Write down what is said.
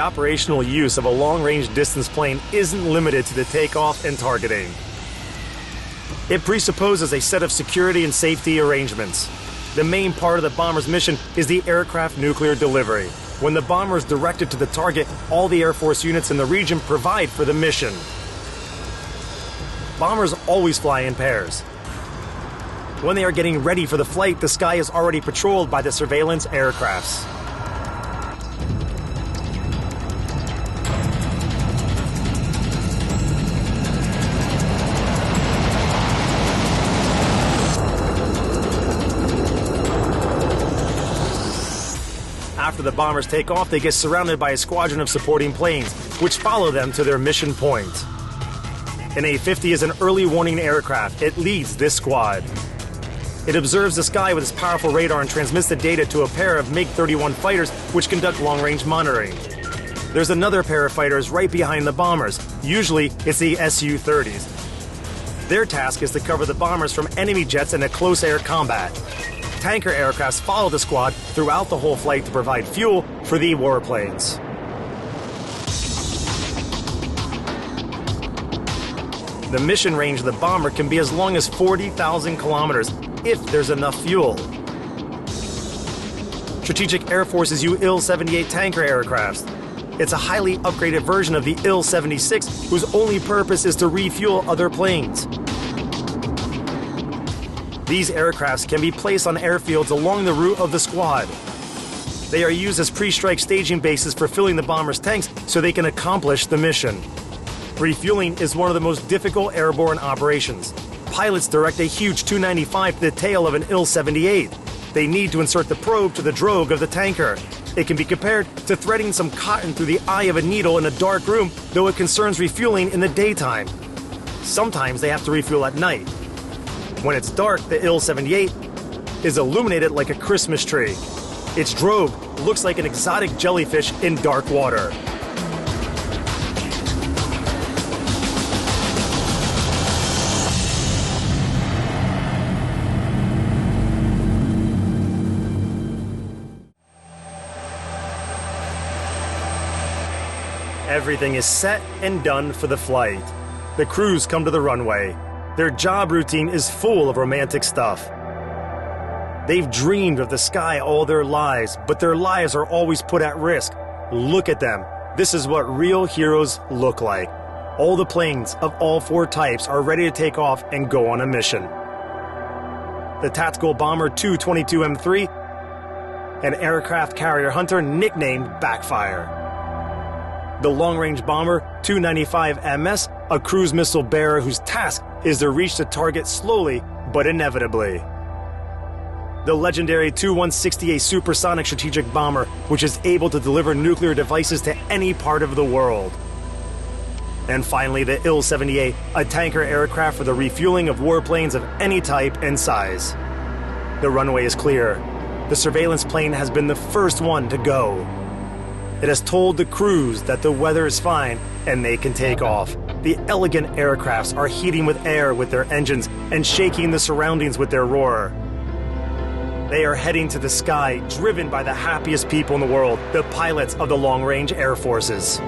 operational use of a long-range distance plane isn't limited to the takeoff and targeting. It presupposes a set of security and safety arrangements. The main part of the bomber's mission is the aircraft nuclear delivery. When the bomber is directed to the target, all the Air Force units in the region provide for the mission. Bombers always fly in pairs. When they are getting ready for the flight, the sky is already patrolled by the surveillance aircrafts. After the bombers take off, they get surrounded by a squadron of supporting planes, which follow them to their mission point. An A-50 is an early warning aircraft. It leads this squad. It observes the sky with its powerful radar and transmits the data to a pair of MiG-31 fighters, which conduct long-range monitoring. There's another pair of fighters right behind the bombers. Usually, it's the Su-30s. Their task is to cover the bombers from enemy jets in a close air combat. Tanker aircrafts follow the squad throughout the whole flight to provide fuel for the warplanes. The mission range of the bomber can be as long as 40,000 kilometers if there's enough fuel. Strategic Air Forces use Il-78 tanker aircrafts. It's a highly upgraded version of the Il-76 whose only purpose is to refuel other planes. These aircrafts can be placed on airfields along the route of the squad. They are used as pre-strike staging bases for filling the bomber's tanks so they can accomplish the mission. Refueling is one of the most difficult airborne operations. Pilots direct a huge 295 to the tail of an Il-78. They need to insert the probe to the drogue of the tanker. It can be compared to threading some cotton through the eye of a needle in a dark room, though it concerns refueling in the daytime. Sometimes they have to refuel at night. When it's dark, the Il-78 is illuminated like a Christmas tree. Its drogue looks like an exotic jellyfish in dark water. Everything is set and done for the flight. The crews come to the runway. Their job routine is full of romantic stuff. They've dreamed of the sky all their lives, but their lives are always put at risk. Look at them. This is what real heroes look like. All the planes of all four types are ready to take off and go on a mission. The tactical bomber Tu-160M3, an aircraft carrier hunter nicknamed Backfire. The long-range bomber Tu-95MS, a cruise missile bearer whose task is to reach the target slowly but inevitably. The legendary Tu-160, a supersonic strategic bomber which is able to deliver nuclear devices to any part of the world. And finally, the Il-78, a tanker aircraft for the refueling of warplanes of any type and size. The runway is clear. The surveillance plane has been the first one to go. It has told the crews that the weather is fine and they can take off. The elegant aircrafts are heating with air with their engines and shaking the surroundings with their roar. They are heading to the sky, driven by the happiest people in the world, the pilots of the long-range air forces.